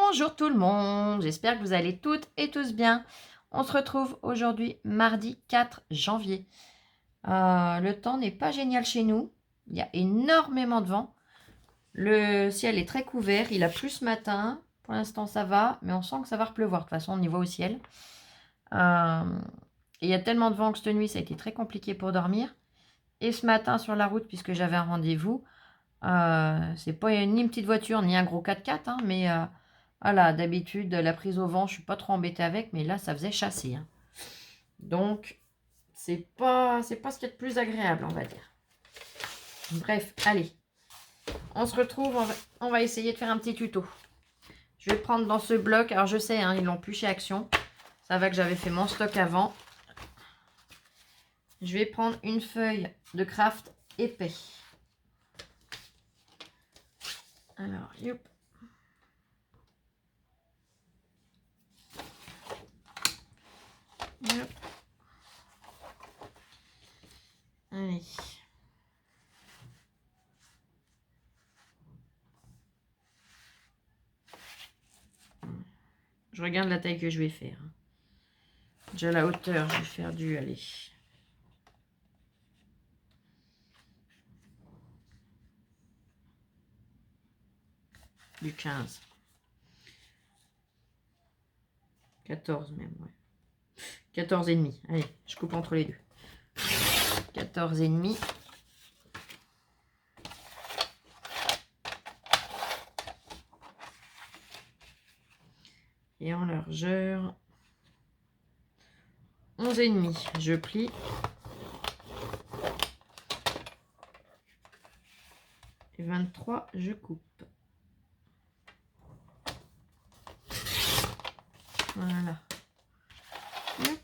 Bonjour tout le monde, j'espère que vous allez toutes et tous bien. On se retrouve aujourd'hui mardi 4 janvier. Le temps n'est pas génial chez nous, il y a énormément de vent. Le ciel est très couvert, il a plu ce matin, pour l'instant ça va, mais on sent que ça va repleuvoir, de toute façon on y voit au ciel. Il y a tellement de vent que cette nuit ça a été très compliqué pour dormir. Et ce matin sur la route, puisque j'avais un rendez-vous, c'est pas ni une petite voiture ni un gros 4x4, hein, mais voilà, d'habitude la prise au vent je suis pas trop embêtée avec, mais là ça faisait chasser, hein. Donc c'est pas ce qu'il y a de plus agréable, on va dire. Bref, allez, on se retrouve, on va essayer de faire un petit tuto. Je vais prendre dans ce bloc, alors je sais, hein, ils l'ont plus chez Action, ça va que j'avais fait mon stock avant. Je vais prendre une feuille de craft épais. Alors, youp. Hop. Allez. Je regarde la taille que je vais faire. Déjà la hauteur, je vais faire du, allez, du 15. 14 même, ouais. 14 et demi. Allez, je coupe entre les deux. 14 et demi. Et en largeur, 11 et demi. Je plie. Et 23, je coupe. Voilà. Hop.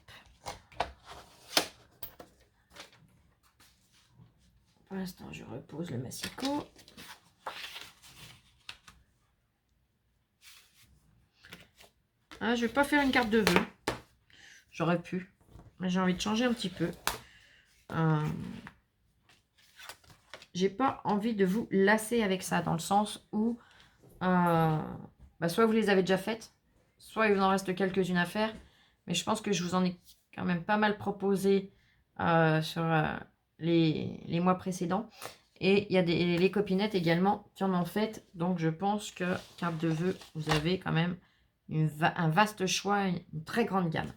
Pour l'instant, je repose le massicot. Ah, je vais pas faire une carte de vœux. J'aurais pu. Mais j'ai envie de changer un petit peu. J'ai pas envie de vous lasser avec ça, dans le sens où soit vous les avez déjà faites, soit il vous en reste quelques-unes à faire, mais je pense que je vous en ai quand même pas mal proposé sur les mois précédents. Et il y a les copinettes également qui en ont fait, donc je pense que carte de vœux, vous avez quand même un vaste choix, une très grande gamme.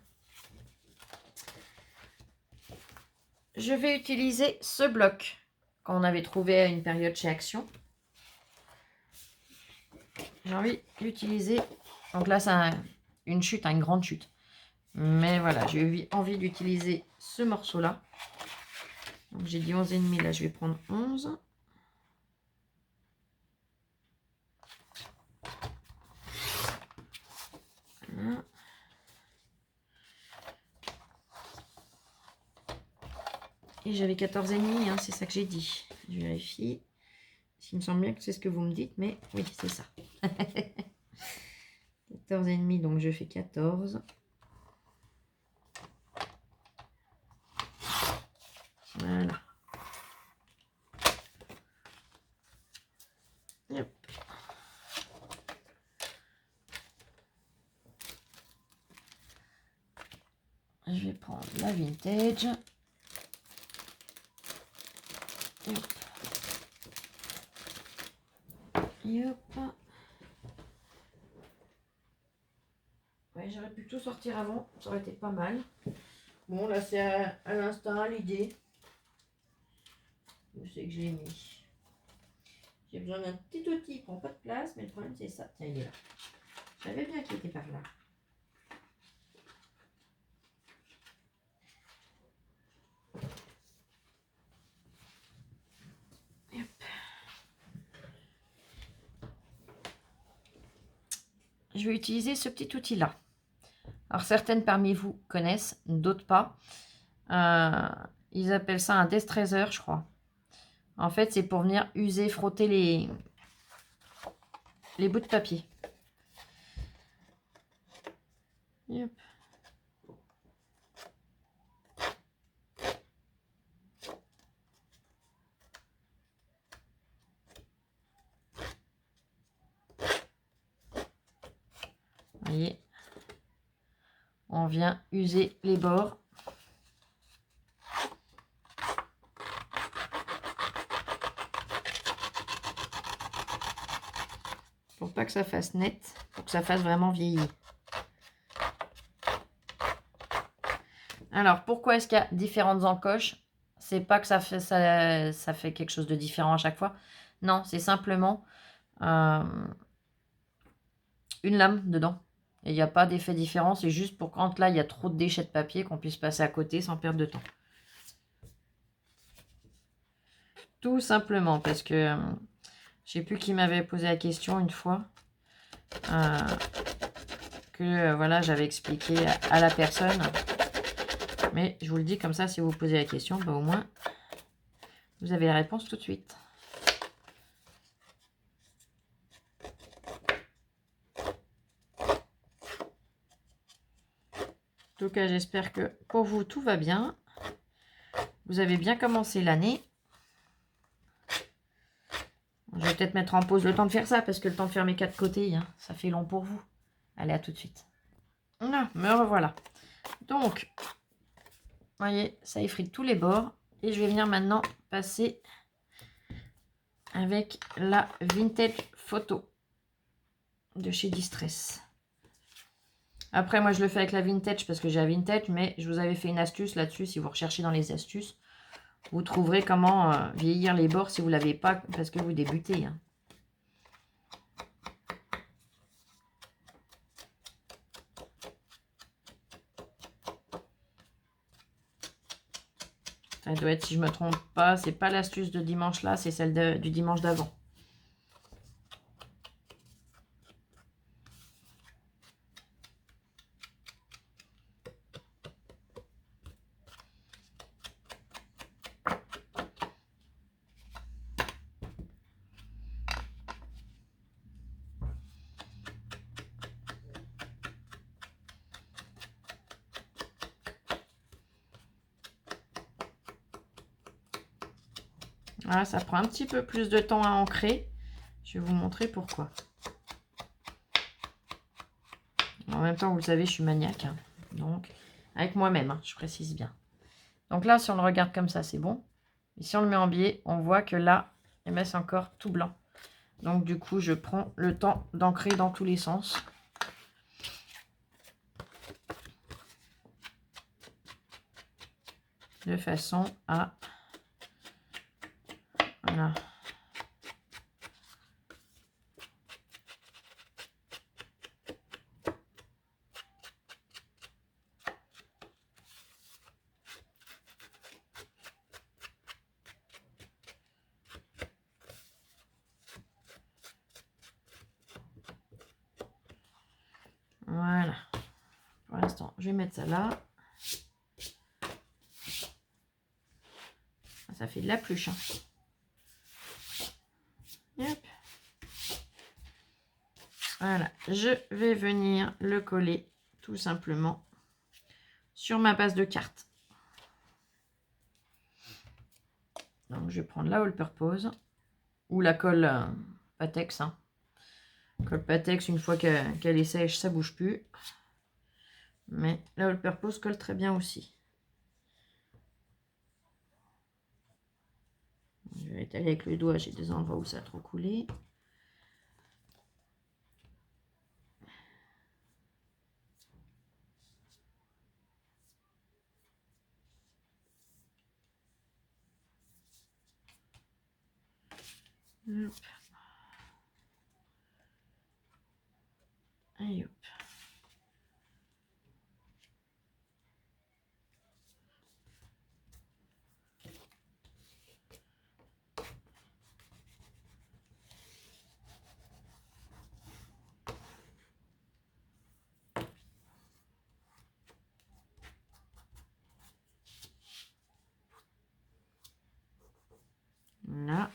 Je vais utiliser ce bloc qu'on avait trouvé à une période chez Action. J'ai envie d'utiliser, donc là c'est une chute, une grande chute. Mais voilà, j'ai envie d'utiliser ce morceau-là. Donc j'ai dit 11,5, là je vais prendre 11. Voilà. Et j'avais 14,5, hein, c'est ça que j'ai dit. Je vérifie. Il me semble bien que c'est ce que vous me dites, mais oui, c'est ça. 14,5, donc je fais 14. Voilà. Hop. Je vais prendre la vintage. Hop. Et hop. Ouais, j'aurais pu tout sortir avant, ça aurait été pas mal. Bon, là c'est à l'instant, à l'idée. Je sais que je l'ai mis. J'ai besoin d'un petit outil, il prend pas de place, mais le problème c'est ça. Tiens, il est là. Je savais bien qu'il était par là. Hop. Je vais utiliser ce petit outil-là. Alors certaines parmi vous connaissent, d'autres pas. Ils appellent ça un destresseur, je crois. En fait, c'est pour venir user, frotter les bouts de papier. Hop. Vous voyez, on vient user les bords. Pour pas que ça fasse net, pour que ça fasse vraiment vieillir. Alors, pourquoi est-ce qu'il y a différentes encoches? C'est pas que ça fait quelque chose de différent à chaque fois. Non, c'est simplement une lame dedans. Et il n'y a pas d'effet différent. C'est juste pour quand là, il y a trop de déchets de papier qu'on puisse passer à côté sans perdre de temps. Tout simplement parce que je sais plus qui m'avait posé la question une fois. Voilà, j'avais expliqué à la personne. Mais je vous le dis comme ça, si vous posez la question, bah, au moins, vous avez la réponse tout de suite. En tout cas, j'espère que pour vous, tout va bien. Vous avez bien commencé l'année. Je vais peut-être mettre en pause le temps de faire ça, parce que le temps de faire mes 4 côtés, hein, ça fait long pour vous. Allez, à tout de suite. Là, me revoilà. Donc, vous voyez, ça effrite tous les bords. Et je vais venir maintenant passer avec la Vintage Photo de chez Distress. Après, moi, je le fais avec la Vintage parce que j'ai la Vintage, mais je vous avais fait une astuce là-dessus. Si vous recherchez dans les astuces, vous trouverez comment vieillir les bords si vous ne l'avez pas parce que vous débutez. Hein. Ça doit être, si je ne me trompe pas, c'est pas l'astuce de dimanche là, c'est celle du dimanche d'avant. Voilà, ça prend un petit peu plus de temps à ancrer. Je vais vous montrer pourquoi. En même temps, vous le savez, je suis maniaque. Hein. Donc, avec moi-même, hein, je précise bien. Donc là, si on le regarde comme ça, c'est bon. Et si on le met en biais, on voit que là, eh ben, c'est encore tout blanc. Donc du coup, je prends le temps d'ancrer dans tous les sens. De façon à... Voilà. Voilà. Pour l'instant, je vais mettre ça là. Ça fait de la pluche. Hein. Hop. Voilà. Je vais venir le coller tout simplement sur ma base de carte. Donc, je vais prendre la All Purpose ou la colle Patex. Hein. Colle Patex, une fois qu'elle est sèche, ça bouge plus. Mais la All Purpose colle très bien aussi. Je vais étaler avec le doigt, j'ai des endroits où ça a trop coulé. Hop. Et hop. Là,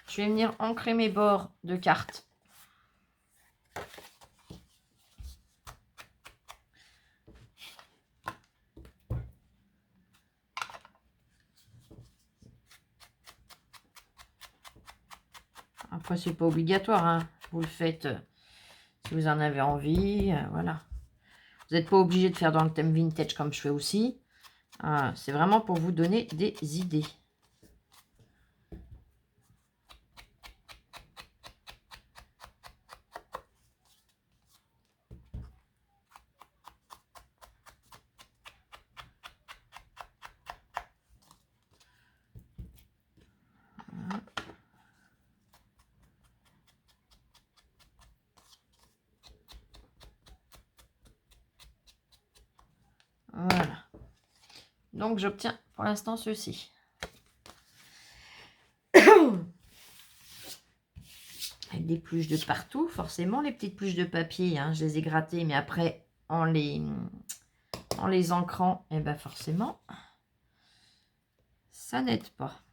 je vais venir ancrer mes bords de carte. Après, c'est pas obligatoire, hein. Vous le faites Si vous en avez envie, voilà. Vous n'êtes pas obligé de faire dans le thème vintage comme je fais aussi. C'est vraiment pour vous donner des idées. Voilà. Donc, j'obtiens pour l'instant ceci. Avec des pluches de partout. Forcément, les petites pluches de papier, hein, je les ai grattées. Mais après, en les ancrant, et ben forcément, ça n'aide pas.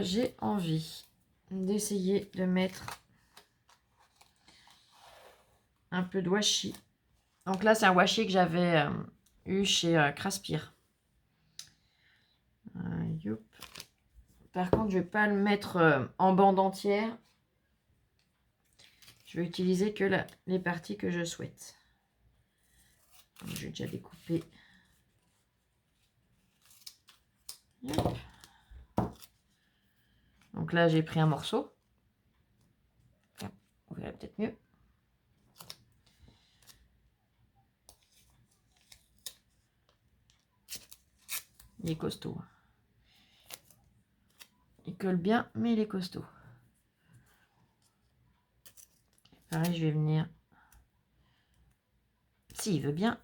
J'ai envie d'essayer de mettre un peu de washi. Donc là, c'est un washi que j'avais eu chez Craspire. Par contre, je ne vais pas le mettre en bande entière. Je vais utiliser que les parties que je souhaite. Donc, je vais déjà découper. Hop. Donc là, j'ai pris un morceau. Vous verrez peut-être mieux. Il est costaud. Il colle bien, mais il est costaud. Pareil, je vais venir, s'il veut bien,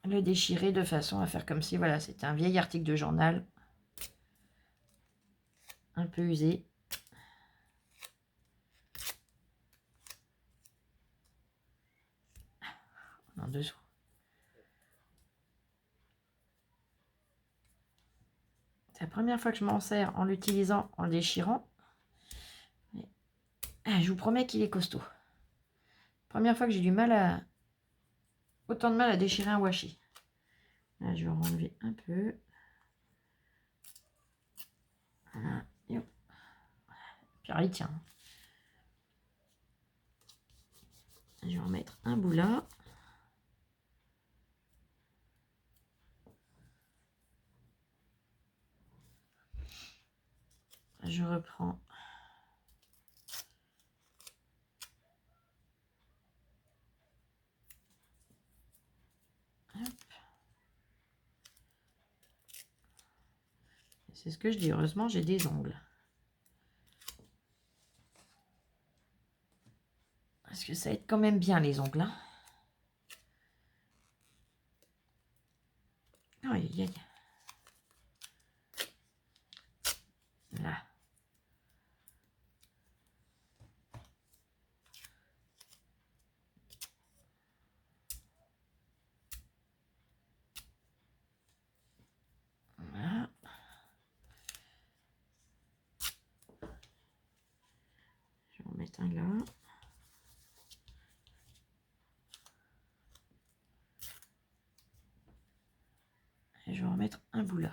le déchirer de façon à faire comme si, voilà, c'était un vieil article de journal. Un peu usé. En dessous. C'est la première fois que je m'en sers en l'utilisant, en le déchirant. Je vous promets qu'il est costaud. Première fois que j'ai autant de mal à déchirer un washi. Là, je vais en enlever un peu. Voilà. Et hop. Puis il tient. Je vais en mettre un bout là. Je reprends. C'est ce que je dis. Heureusement, j'ai des ongles. Parce que ça aide quand même bien les ongles. Hein. Aïe, aïe, aïe. Là. Voilà. Je vais en mettre un là. Et je vais en mettre un bout là.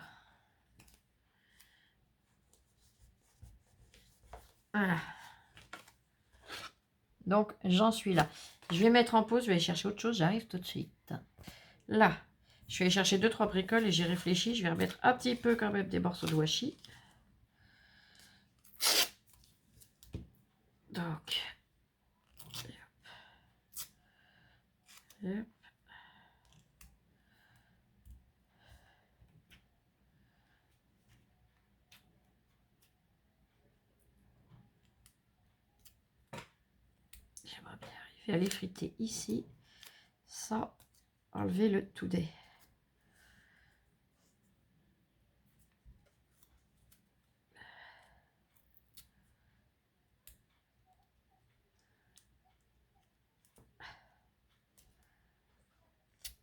Voilà. Donc, j'en suis là. Je vais mettre en pause, je vais aller chercher autre chose, j'arrive tout de suite. Là, je vais aller chercher 2-3 bricoles et j'ai réfléchi. Je vais remettre un petit peu quand même des morceaux de washi. Donc, hop. Hop. J'aimerais bien arriver à les friter ici sans enlever le today.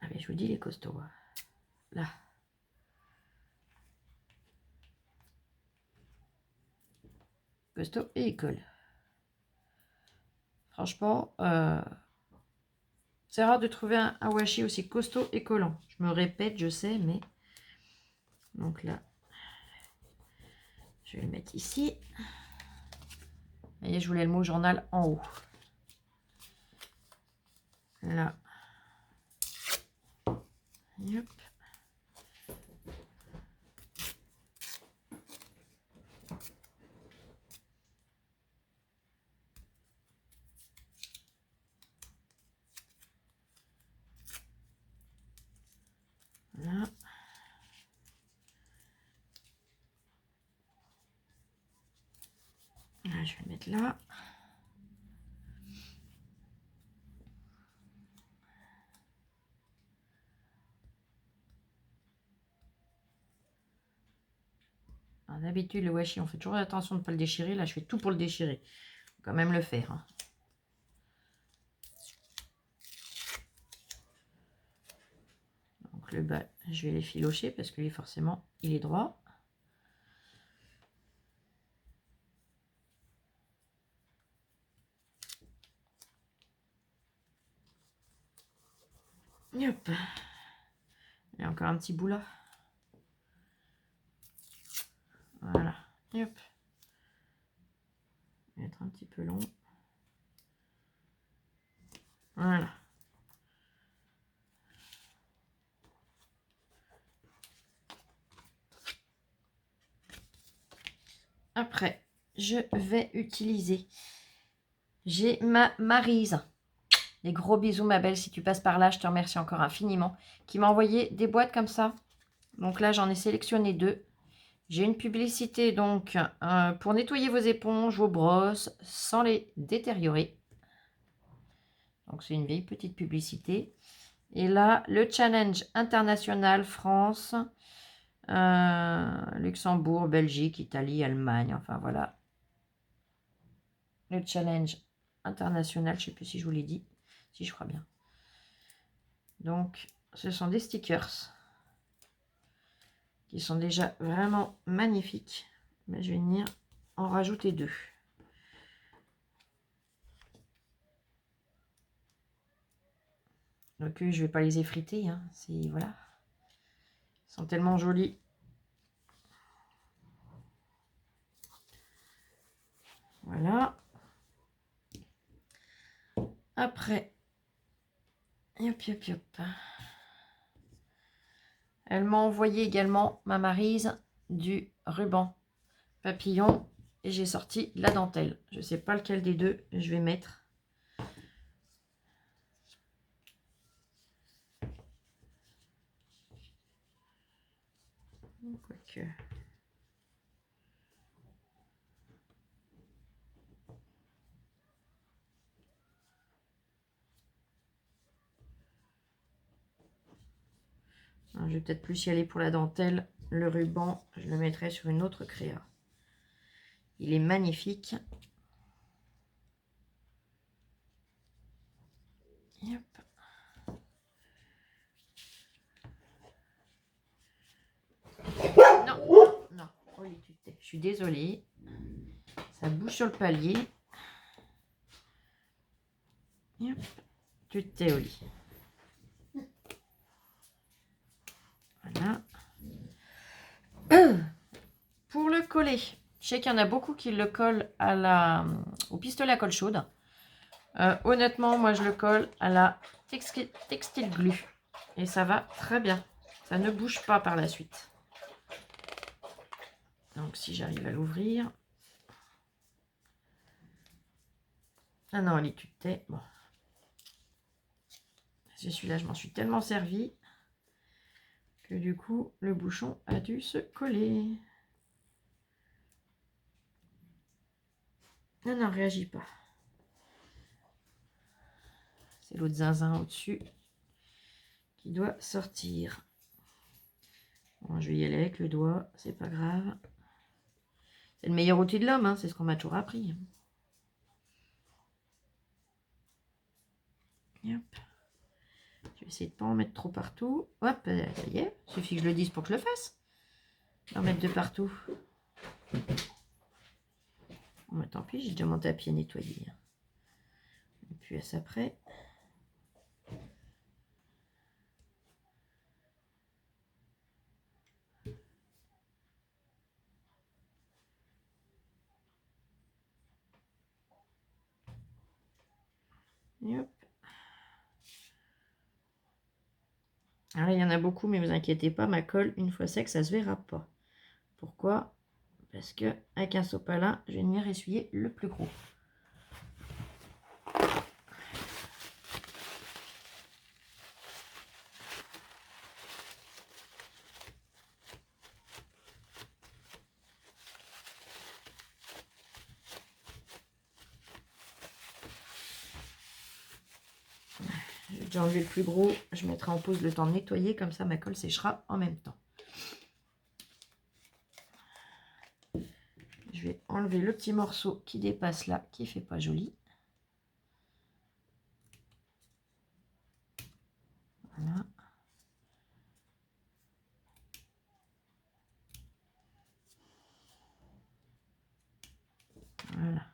Ah mais je vous dis, les costauds. Là. Costaud et il colle. Franchement, c'est rare de trouver un washi aussi costaud et collant. Je me répète, je sais, mais... Donc là, je vais le mettre ici. Et je voulais le mot journal en haut. là. Hop. Là. Là, je vais le mettre là. D'habitude, le washi, on fait toujours attention de ne pas le déchirer. Là, je fais tout pour le déchirer. Faut quand même le faire. Hein. Donc le bas, je vais les filocher parce que lui, forcément, il est droit. Hop. Il y a encore un petit bout là. Voilà. Hop. Il va être un petit peu long. Voilà. Après, je vais utiliser. J'ai ma Maryse. Des gros bisous, ma belle. Si tu passes par là, je te remercie encore infiniment. Qui m'a envoyé des boîtes comme ça. Donc là, j'en ai sélectionné 2. J'ai une publicité donc pour nettoyer vos éponges, vos brosses, sans les détériorer. Donc c'est une vieille petite publicité. Et là, le challenge international France, Luxembourg, Belgique, Italie, Allemagne. Enfin voilà. Le challenge international, je ne sais plus si je vous l'ai dit. Si, je crois bien. Donc, ce sont des stickers qui sont déjà vraiment magnifiques. Mais je vais venir en rajouter 2. Donc, je ne vais pas les effriter. Hein. Voilà. Ils sont tellement jolis. Voilà. Après, hop, hop, hop. Elle m'a envoyé également, ma Maryse, du ruban papillon. Et j'ai sorti la dentelle. Je ne sais pas lequel des deux je vais mettre. Quoique... Je vais peut-être plus y aller pour la dentelle. Le ruban, je le mettrai sur une autre créa. Il est magnifique. Hop. Non, non. Oli, tu t'es. Je suis désolée. Ça bouge sur le palier. Hop. Tu t'es, Oli. Voilà. Pour le coller, je sais qu'il y en a beaucoup qui le collent au pistolet à colle chaude. Honnêtement, moi je le colle à la textile glue. Et ça va très bien. Ça ne bouge pas par la suite. Donc si j'arrive à l'ouvrir. Ah non, allez, tu te tais. Bon. Celui-là, je m'en suis tellement servi que du coup, le bouchon a dû se coller. Non, non, réagis pas. C'est l'autre zinzin au-dessus qui doit sortir. Bon, je vais y aller avec le doigt, c'est pas grave. C'est le meilleur outil de l'homme, hein, c'est ce qu'on m'a toujours appris. Hop. Je vais essayer de ne pas en mettre trop partout. Hop, ça y est, il suffit que je le dise pour que je le fasse. En mettre de partout. Bon, tant pis, j'ai déjà mon tapis à nettoyer. Et puis à ça près. Et hop. Alors, il y en a beaucoup, mais vous inquiétez pas, ma colle, une fois sec, ça se verra pas. Pourquoi? Parce que avec un sopalin, je vais venir essuyer le plus gros. J'ai déjà enlevé le plus gros, je mettrai en pause le temps de nettoyer, comme ça ma colle séchera en même temps. Je vais enlever le petit morceau qui dépasse là, qui fait pas joli. Voilà. Voilà.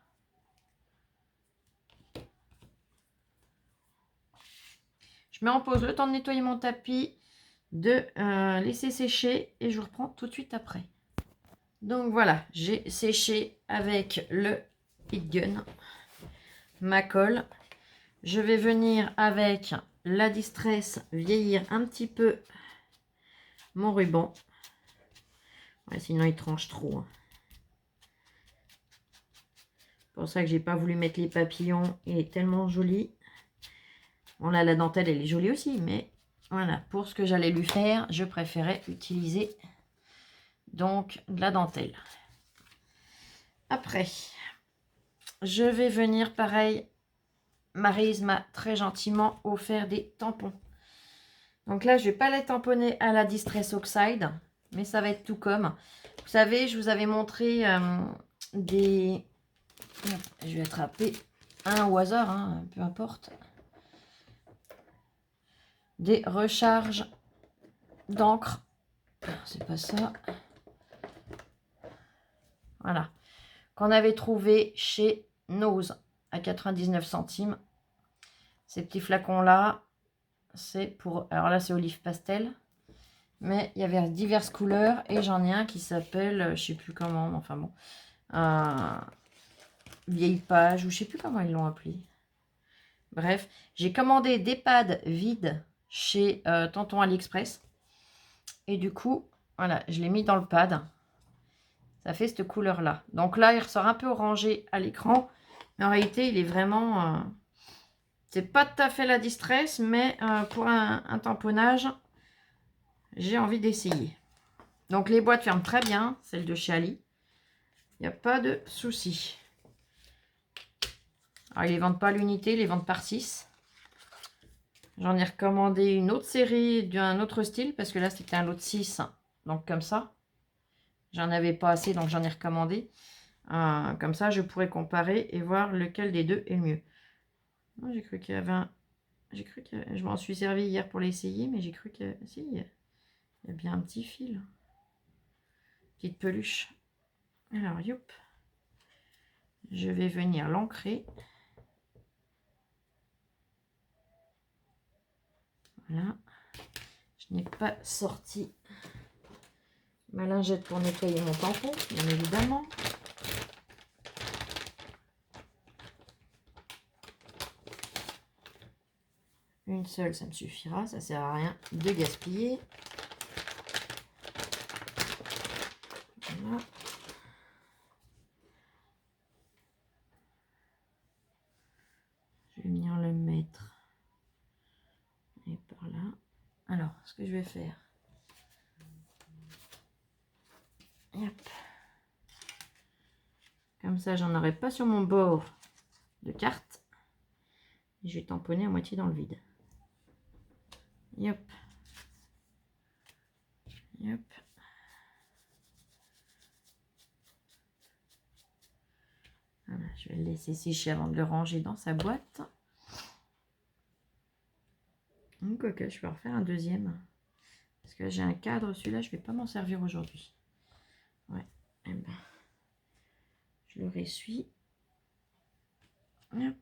Je mets en pause le temps de nettoyer mon tapis, de laisser sécher et je vous reprends tout de suite après. Donc voilà, j'ai séché avec le Heat Gun ma colle. Je vais venir avec la Distress vieillir un petit peu mon ruban. Ouais, sinon il tranche trop. Hein. C'est pour ça que j'ai pas voulu mettre les papillons. Il est tellement joli. Bon là la dentelle elle est jolie aussi, mais voilà, pour ce que j'allais lui faire, je préférais utiliser donc de la dentelle. Après, je vais venir pareil. Maryse m'a très gentiment offert des tampons. Donc là, je vais pas les tamponner à la Distress Oxide, mais ça va être tout comme. Vous savez, je vous avais montré des... Je vais attraper un au hasard, hein, peu importe. Des recharges d'encre. C'est pas ça. Voilà. Qu'on avait trouvé chez Nose à 99 centimes. Ces petits flacons-là, c'est pour... Alors là, c'est olive pastel. Mais il y avait diverses couleurs. Et j'en ai un qui s'appelle, je sais plus comment, enfin bon. Vieille page, ou je sais plus comment ils l'ont appelé. Bref, j'ai commandé des pads vides chez Tonton AliExpress. Et du coup, voilà, je l'ai mis dans le pad. Ça fait cette couleur-là. Donc là, il ressort un peu orangé à l'écran. Mais en réalité, il est vraiment... c'est pas tout à fait la Distress, mais pour un tamponnage, j'ai envie d'essayer. Donc les boîtes ferment très bien, celle de chez Ali. Il n'y a pas de souci. Alors, ils ne les vendent pas à l'unité, ils les vendent par 6. J'en ai recommandé une autre série d'un autre style, parce que là, c'était un lot de 6. Donc, comme ça. J'en avais pas assez, donc j'en ai recommandé. Comme ça, je pourrais comparer et voir lequel des deux est le mieux. J'ai cru qu'il y avait un... Je m'en suis servi hier pour l'essayer, mais j'ai cru que... Si, il y a bien un petit fil. Petite peluche. Alors, youp. Je vais venir l'ancrer. Voilà. Je n'ai pas sorti ma lingette pour nettoyer mon tampon, bien évidemment. Une seule, ça me suffira. Ça sert à rien de gaspiller. Voilà. Je vais venir le mettre. Et par là. Alors, ce que je vais faire. Hop. Comme ça, j'en aurai pas sur mon bord de carte. Et je vais tamponner à moitié dans le vide. Hop. Hop. Voilà, je vais le laisser sécher avant de le ranger dans sa boîte. Donc, ok, je vais en refaire un deuxième. Parce que j'ai un cadre, celui-là, je ne vais pas m'en servir aujourd'hui. Ouais, et ben, je le ressuie. Hop.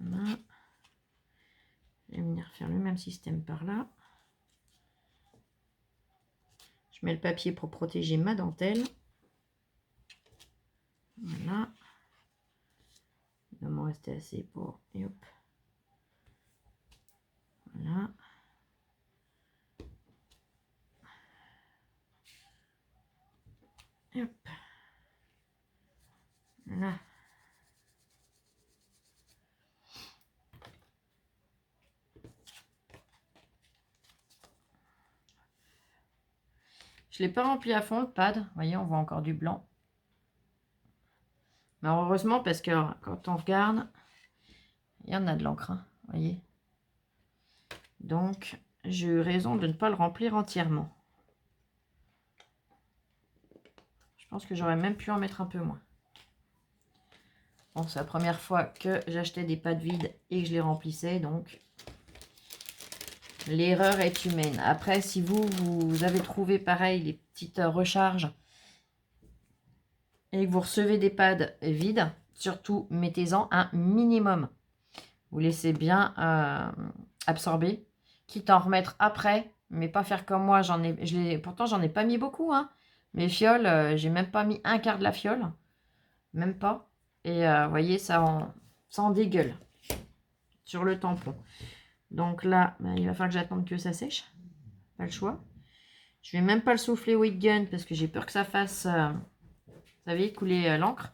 Voilà. Je vais venir faire le même système par là. Je mets le papier pour protéger ma dentelle. rester assez pour... Et hop. Voilà. Et hop. Voilà. Je ne l'ai pas rempli à fond le pad. Vous voyez, on voit encore du blanc. Mais heureusement, parce que quand on regarde, il y en a de l'encre. Hein, vous voyez. Donc, j'ai eu raison de ne pas le remplir entièrement. Je pense que j'aurais même pu en mettre un peu moins. Bon, c'est la première fois que j'achetais des pads vides et que je les remplissais, donc l'erreur est humaine. Après, si vous avez trouvé pareil les petites recharges et que vous recevez des pads vides, surtout mettez-en un minimum. Vous laissez bien absorber, quitte à en remettre après, mais pas faire comme moi. Pourtant, j'en ai pas mis beaucoup. Hein. Mes fioles, j'ai même pas mis un quart de la fiole. Même pas. Et vous voyez, ça en dégueule sur le tampon. Donc là, il va falloir que j'attende que ça sèche. Pas le choix. Je vais même pas le souffler au heat gun parce que j'ai peur que ça fasse, vous savez, couler l'encre.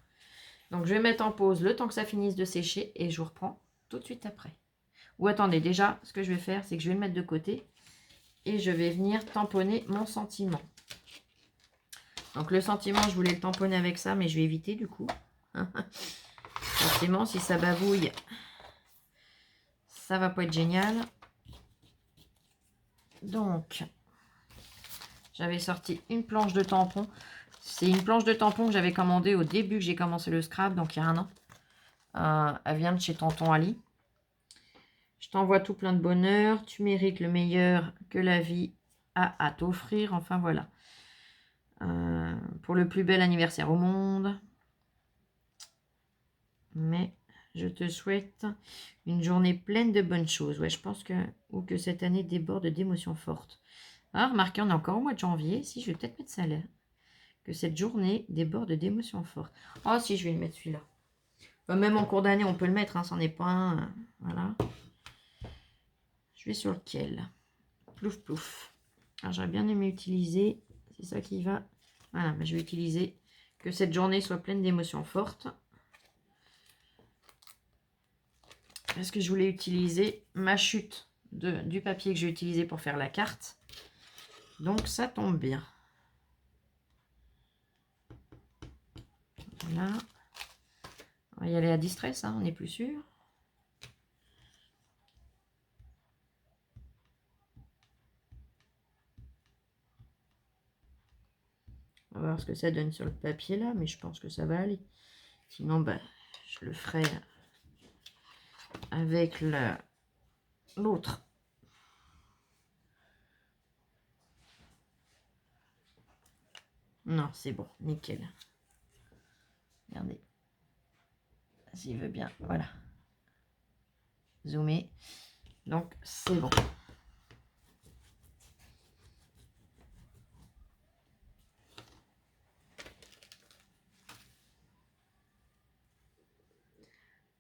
Donc je vais mettre en pause le temps que ça finisse de sécher et je vous reprends tout de suite après. Ou attendez, déjà, ce que je vais faire, c'est que je vais le mettre de côté et je vais venir tamponner mon sentiment. Donc le sentiment, je voulais le tamponner avec ça, mais je vais éviter du coup. Forcément, si ça bavouille, ça va pas être génial. Donc, j'avais sorti une planche de tampon. C'est une planche de tampon que j'avais commandée au début que j'ai commencé le scrap, donc il y a un an. Elle vient de chez Tonton Ali. Je t'envoie tout plein de bonheur. Tu mérites le meilleur que la vie a à t'offrir. Enfin, voilà. Pour le plus bel anniversaire au monde. Mais je te souhaite une journée pleine de bonnes choses. Ouais, je pense que cette année déborde d'émotions fortes. Ah, remarquez, on est encore au mois de janvier. Si, je vais peut-être mettre ça là. Que cette journée déborde d'émotions fortes. Oh, si, je vais le mettre celui-là. Enfin, même en cours d'année, on peut le mettre. Hein, c'en est pas un. Voilà. Je vais sur lequel? Plouf, plouf. Alors, j'aurais bien aimé utiliser. C'est ça qui va. Voilà, mais je vais utiliser que cette journée soit pleine d'émotions fortes. Parce que je voulais utiliser ma chute du papier que j'ai utilisé pour faire la carte. Donc, ça tombe bien. Voilà. On va y aller à distress, hein, on n'est plus sûr. On va voir ce que ça donne sur le papier là, mais je pense que ça va aller. Sinon, bah, je le ferai avec l'autre. Non, c'est bon, nickel. Regardez. S'il veut bien, voilà. Zoomer. Donc, c'est bon.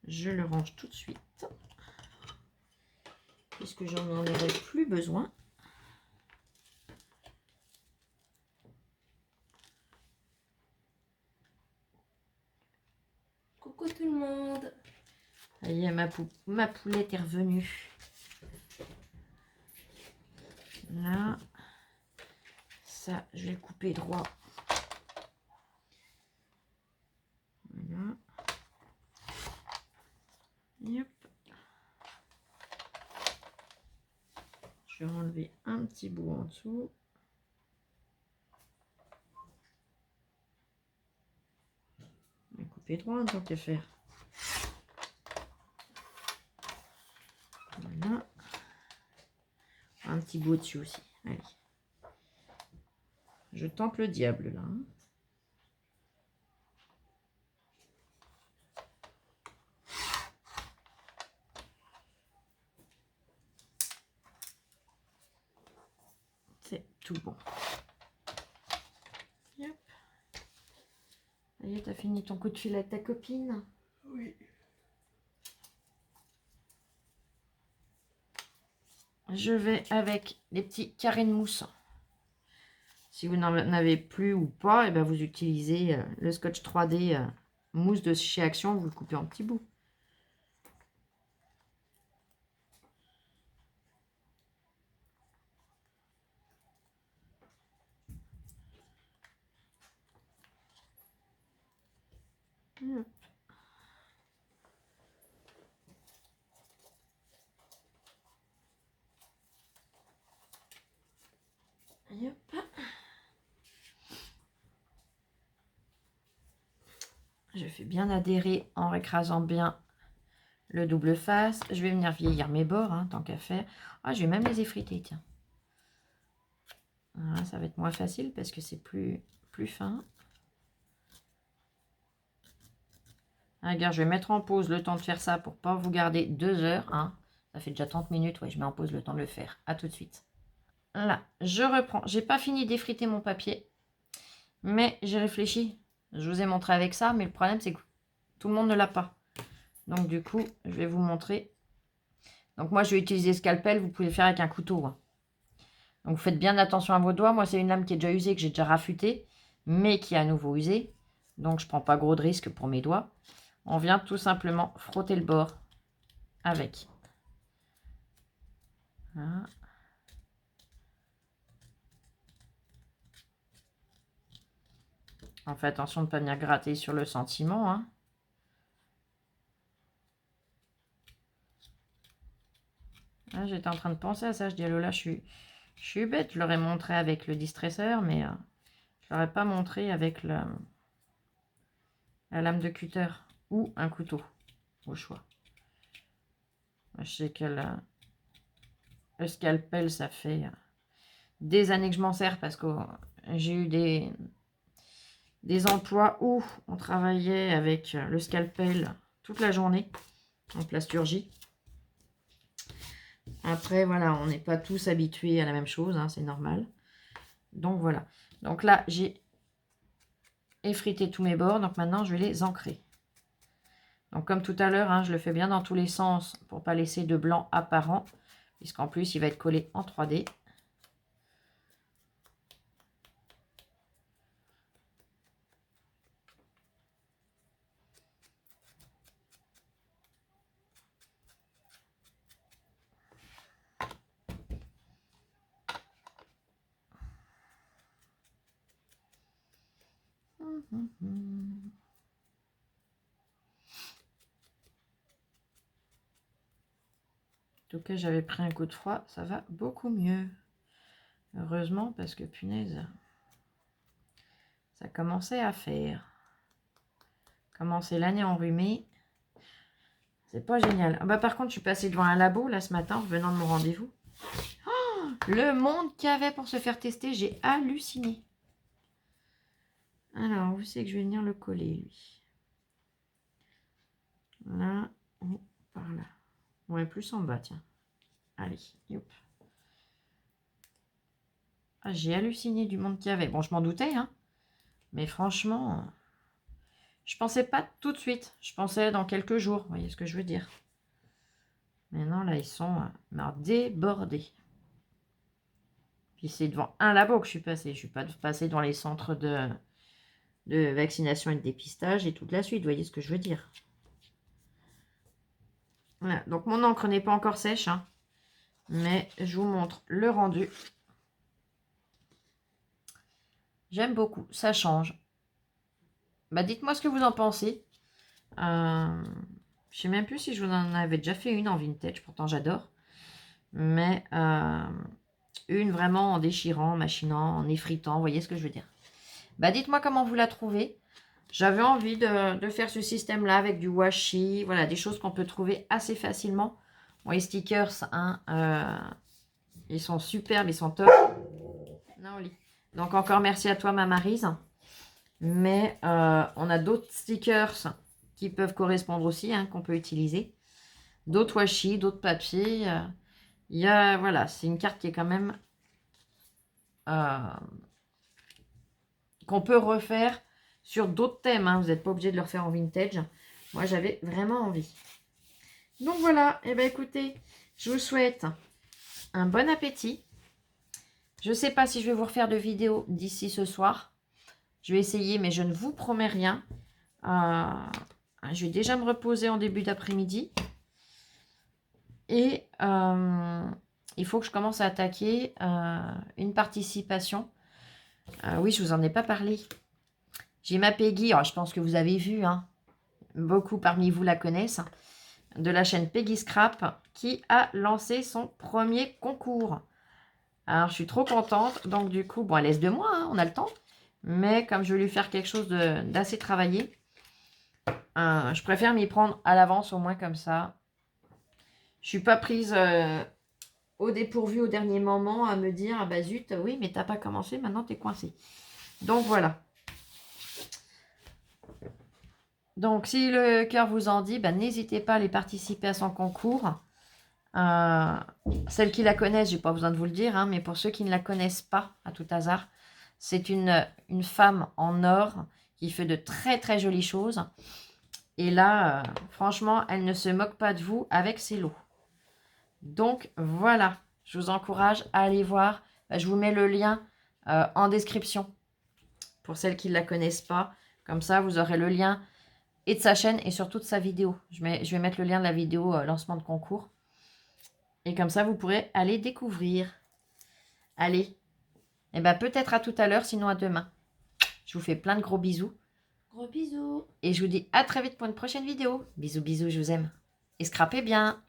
Je le range tout de suite. Puisque j'en aurai plus besoin. Coucou tout le monde. Ça y est, ma poulette est revenue. Là. Ça, je vais le couper droit. Voilà. Et hop. Je vais enlever un petit bout en dessous. Je vais couper droit en tant qu'à faire. Voilà. Un petit bout dessus aussi. Allez. Je tente le diable là. Hein. C'est tout bon. Yep. Ça y est, t'as fini ton coup de fil avec ta copine? Oui. je vais avec les petits carrés de mousse. Si vous n'en avez plus ou pas, et ben vous utilisez le scotch 3D mousse de chez Action, vous le coupez en petits bouts. Hop. Hop. Je fais bien adhérer en écrasant bien le double face. Je vais venir vieillir mes bords, hein, tant qu'à faire. Ah, je vais même les effriter, tiens. Voilà, ça va être moins facile parce que c'est plus fin. Ah, regarde, je vais mettre en pause le temps de faire ça pour pas vous garder 2 heures. Hein. Ça fait déjà 30 minutes. Ouais, je mets en pause le temps de le faire. À tout de suite. Là, je reprends. J'ai pas fini d'effriter mon papier. Mais j'ai réfléchi. Je vous ai montré avec ça. Mais le problème, c'est que tout le monde ne l'a pas. Donc, du coup, je vais vous montrer. Donc, moi, je vais utiliser le scalpel. Vous pouvez le faire avec un couteau. Hein. Donc, vous faites bien attention à vos doigts. Moi, c'est une lame qui est déjà usée, que j'ai déjà raffutée. Mais qui est à nouveau usée. Donc, je prends pas gros de risque pour mes doigts. On vient tout simplement frotter le bord avec. Voilà. On fait attention de ne pas venir gratter sur le sentiment. Hein. Ah, j'étais en train de penser à ça. Je dis, Lola, je suis bête. Je l'aurais montré avec le distresseur, mais je ne l'aurais pas montré avec la lame de cutter ou un couteau, au choix. Je sais que le scalpel, ça fait des années que je m'en sers parce que j'ai eu des emplois où on travaillait avec le scalpel toute la journée en plasturgie. Après, voilà, on n'est pas tous habitués à la même chose, hein, c'est normal. Donc, voilà. Donc là, j'ai effrité tous mes bords. Donc, maintenant, je vais les ancrer. Donc, comme tout à l'heure, hein, je le fais bien dans tous les sens pour ne pas laisser de blanc apparent. Puisqu'en plus, il va être collé en 3D. En tout cas, j'avais pris un coup de froid, ça va beaucoup mieux. Heureusement, parce que punaise, ça commençait à faire. Commencer l'année enrhumée, c'est pas génial. Ah bah, par contre, je suis passée devant un labo là ce matin, en revenant de mon rendez-vous. Oh, le monde qu'il y avait pour se faire tester, j'ai halluciné. Alors, où c'est que je vais venir le coller, lui? Là, ou par là. Ouais, plus en bas, tiens. Allez, hop. Ah, j'ai halluciné du monde qu'il y avait. Bon, je m'en doutais, hein. Mais franchement, je pensais pas tout de suite. Je pensais dans quelques jours. Vous voyez ce que je veux dire? Mais non, là, ils sont débordés. Puis c'est devant un labo que je suis passée. Je ne suis pas passée dans les centres de vaccination et de dépistage et toute la suite. Vous voyez ce que je veux dire? Voilà. Donc, mon encre n'est pas encore sèche. Hein, mais je vous montre le rendu. J'aime beaucoup. Ça change. Bah, dites-moi ce que vous en pensez. Je sais même plus si je vous en avais déjà fait une en vintage. Pourtant, j'adore. Mais une vraiment en déchirant, en machinant, en effritant. Vous voyez ce que je veux dire? Bah, dites-moi comment vous la trouvez. J'avais envie de faire ce système-là avec du washi. Voilà, des choses qu'on peut trouver assez facilement. Bon, les stickers, hein, ils sont superbes, ils sont top. Non, Oli. Donc, encore merci à toi, ma Maryse. Mais on a d'autres stickers qui peuvent correspondre aussi, hein, qu'on peut utiliser. D'autres washi, d'autres papiers. Il y a, voilà, c'est une carte qui est quand même... qu'on peut refaire sur d'autres thèmes. Hein. Vous n'êtes pas obligé de le refaire en vintage. Moi, j'avais vraiment envie. Donc voilà. Et bien, écoutez, je vous souhaite un bon appétit. Je ne sais pas si je vais vous refaire de vidéos d'ici ce soir. Je vais essayer, mais je ne vous promets rien. Je vais déjà me reposer en début d'après-midi. Et il faut que je commence à attaquer une participation. Oui, je ne vous en ai pas parlé. J'ai ma Peggy, alors je pense que vous avez vu, hein, beaucoup parmi vous la connaissent, de la chaîne Peggy Scrap, qui a lancé son premier concours. Alors, je suis trop contente. Donc, du coup, bon, elle laisse de moi, hein, on a le temps. Mais comme je veux lui faire quelque chose d'assez travaillé, je préfère m'y prendre à l'avance, au moins comme ça. Je suis pas prise au dépourvu au dernier moment à me dire, ah bah zut, oui, mais t'as pas commencé, maintenant t'es coincé. Donc, voilà. Donc, si le cœur vous en dit, bah, n'hésitez pas à aller participer à son concours. Celles qui la connaissent, j'ai pas besoin de vous le dire, hein, mais pour ceux qui ne la connaissent pas, à tout hasard, c'est une femme en or qui fait de très très jolies choses. Et là, franchement, elle ne se moque pas de vous avec ses lots. Donc voilà, je vous encourage à aller voir. Je vous mets le lien en description pour celles qui ne la connaissent pas. Comme ça, vous aurez le lien et de sa chaîne et surtout de sa vidéo. Je vais mettre le lien de la vidéo lancement de concours. Et comme ça, vous pourrez aller découvrir. Allez, et ben peut-être à tout à l'heure, sinon à demain. Je vous fais plein de gros bisous. Gros bisous. Et je vous dis à très vite pour une prochaine vidéo. Bisous, bisous, je vous aime. Et scrapez bien.